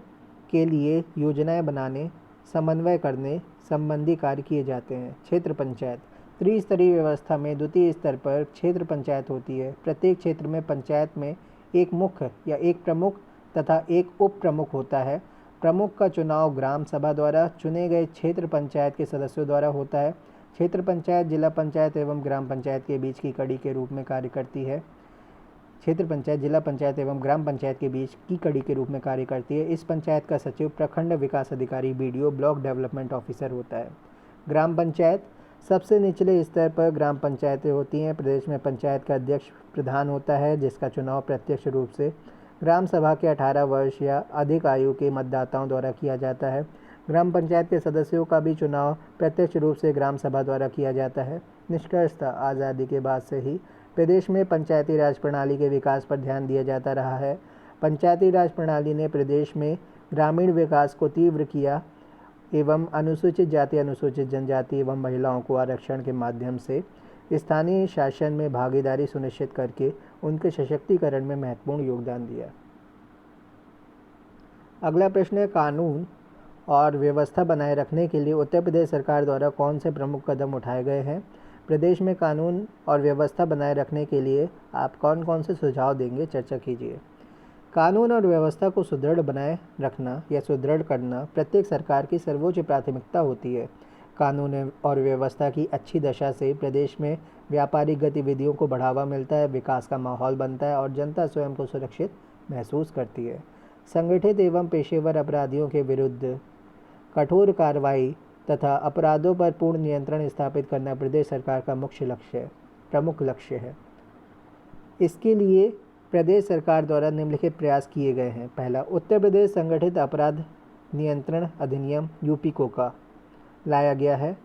के लिए योजनाएं बनाने, समन्वय करने संबंधी कार्य किए जाते हैं। क्षेत्र पंचायत। त्रिस्तरीय व्यवस्था में द्वितीय स्तर पर क्षेत्र पंचायत होती है। प्रत्येक क्षेत्र में पंचायत में एक मुख्य या एक प्रमुख तथा एक उप प्रमुख होता है। प्रमुख का चुनाव ग्राम सभा द्वारा चुने गए क्षेत्र पंचायत के सदस्यों द्वारा होता है। क्षेत्र पंचायत जिला पंचायत एवं ग्राम पंचायत के बीच की कड़ी के रूप में कार्य करती है। क्षेत्र पंचायत जिला पंचायत एवं ग्राम पंचायत के बीच की कड़ी के रूप में कार्य करती है। इस पंचायत का सचिव प्रखंड विकास अधिकारी BDO ब्लॉक डेवलपमेंट ऑफिसर होता है। ग्राम पंचायत। सबसे निचले स्तर पर ग्राम पंचायतें होती हैं। प्रदेश में पंचायत का अध्यक्ष प्रधान होता है, जिसका चुनाव प्रत्यक्ष रूप से ग्राम सभा के 18 वर्ष या अधिक आयु के मतदाताओं द्वारा किया जाता है। ग्राम पंचायत के सदस्यों का भी चुनाव प्रत्यक्ष रूप से ग्राम सभा द्वारा किया जाता है। निष्कर्षतः आज़ादी के बाद से ही प्रदेश में पंचायती राज प्रणाली के विकास पर ध्यान दिया जाता रहा है। पंचायती राज प्रणाली ने प्रदेश में ग्रामीण विकास को तीव्र किया एवं अनुसूचित जाति, अनुसूचित जनजाति एवं महिलाओं को आरक्षण के माध्यम से स्थानीय शासन में भागीदारी सुनिश्चित करके उनके सशक्तिकरण में महत्वपूर्ण योगदान दिया। अगला प्रश्न है, कानून और व्यवस्था बनाए रखने के लिए उत्तर प्रदेश सरकार द्वारा कौन से प्रमुख कदम उठाए गए हैं? प्रदेश में कानून और व्यवस्था बनाए रखने के लिए आप कौन कौन से सुझाव देंगे, चर्चा कीजिए। कानून और व्यवस्था को सुदृढ़ बनाए रखना या सुदृढ़ करना प्रत्येक सरकार की सर्वोच्च प्राथमिकता होती है। कानून और व्यवस्था की अच्छी दशा से प्रदेश में व्यापारिक गतिविधियों को बढ़ावा मिलता है, विकास का माहौल बनता है और जनता स्वयं को सुरक्षित महसूस करती है। संगठित एवं पेशेवर अपराधियों के विरुद्ध कठोर कार्रवाई तथा अपराधों पर पूर्ण नियंत्रण स्थापित करना प्रदेश सरकार का प्रमुख लक्ष्य है। इसके लिए प्रदेश सरकार द्वारा निम्नलिखित प्रयास किए गए हैं। पहला, उत्तर प्रदेश संगठित अपराध नियंत्रण अधिनियम UP कोका लाया गया है।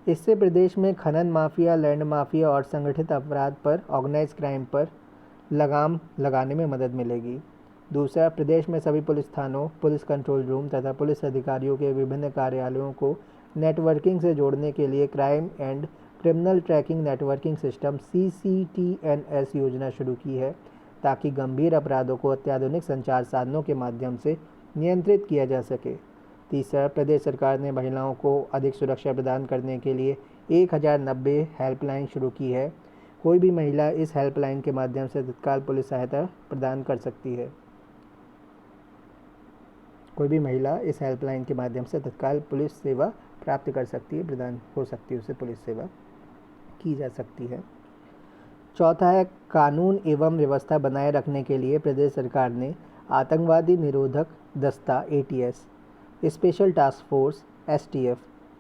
इससे प्रदेश में खनन माफिया, लैंड माफिया और संगठित अपराध पर, ऑर्गेनाइज क्राइम पर लगाम लगाने में मदद मिलेगी। दूसरा, प्रदेश में सभी पुलिस थानों, पुलिस कंट्रोल रूम तथा पुलिस अधिकारियों के विभिन्न कार्यालयों को नेटवर्किंग से जोड़ने के लिए crime and criminal tracking networking system CCTNS योजना शुरू की है, ताकि गंभीर अपराधों को अत्याधुनिक संचार साधनों के माध्यम से नियंत्रित किया जा सके। तीसरा, प्रदेश सरकार ने महिलाओं को अधिक सुरक्षा प्रदान करने के लिए 1090 हेल्पलाइन शुरू की है। कोई भी महिला इस हेल्पलाइन के माध्यम से तत्काल पुलिस सहायता प्रदान कर सकती है। कोई भी महिला इस हेल्पलाइन के माध्यम से तत्काल पुलिस सेवा प्राप्त कर सकती है, प्रदान हो सकती है, उसे पुलिस सेवा की जा सकती है। चौथा है, कानून एवं व्यवस्था बनाए रखने के लिए प्रदेश सरकार ने आतंकवादी निरोधक दस्ता ATS, special task force STF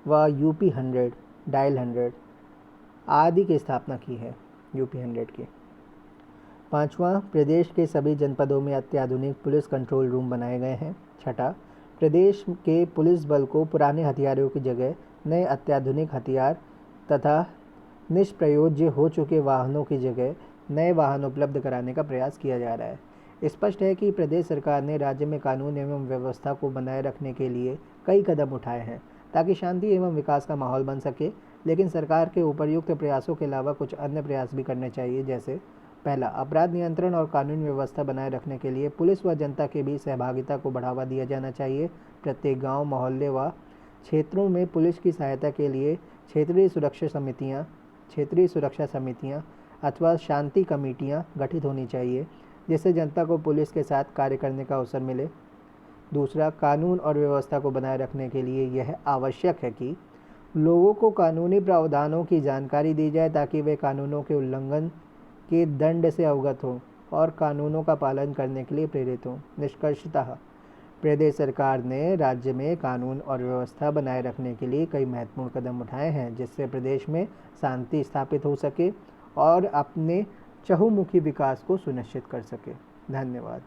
व UP 100, डायल 100 आदि की स्थापना की है। UP 100 की। पाँचवा, प्रदेश के सभी जनपदों में अत्याधुनिक पुलिस कंट्रोल रूम बनाए गए हैं। छठा, प्रदेश के पुलिस बल को पुराने हथियारों की जगह नए अत्याधुनिक हथियार तथा निष्प्रयोज्य हो चुके वाहनों की जगह नए वाहन उपलब्ध कराने का प्रयास किया जा रहा है। स्पष्ट है कि प्रदेश सरकार ने राज्य में कानून एवं व्यवस्था को बनाए रखने के लिए कई कदम उठाए हैं, ताकि शांति एवं विकास का माहौल बन सके। लेकिन सरकार के उपर्युक्त प्रयासों के अलावा कुछ अन्य प्रयास भी करने चाहिए, जैसे पहला, अपराध नियंत्रण और कानून व्यवस्था बनाए रखने के लिए पुलिस व जनता के बीच सहभागिता को बढ़ावा दिया जाना चाहिए। प्रत्येक गांव, मोहल्ले व क्षेत्रों में पुलिस की सहायता के लिए क्षेत्रीय सुरक्षा समितियां अथवा शांति कमेटियां गठित होनी चाहिए जिससे जनता को पुलिस के साथ कार्य करने का अवसर मिले। दूसरा, कानून और व्यवस्था को बनाए रखने के लिए यह आवश्यक है कि लोगों को कानूनी प्रावधानों की जानकारी दी जाए ताकि वे कानूनों के उल्लंघन के दंड से अवगत हों और कानूनों का पालन करने के लिए प्रेरित हों। निष्कर्षतः प्रदेश सरकार ने राज्य में कानून और व्यवस्था बनाए रखने के लिए कई महत्वपूर्ण कदम उठाए हैं जिससे प्रदेश में शांति स्थापित हो सके और अपने चहुमुखी विकास को सुनिश्चित कर सके। धन्यवाद।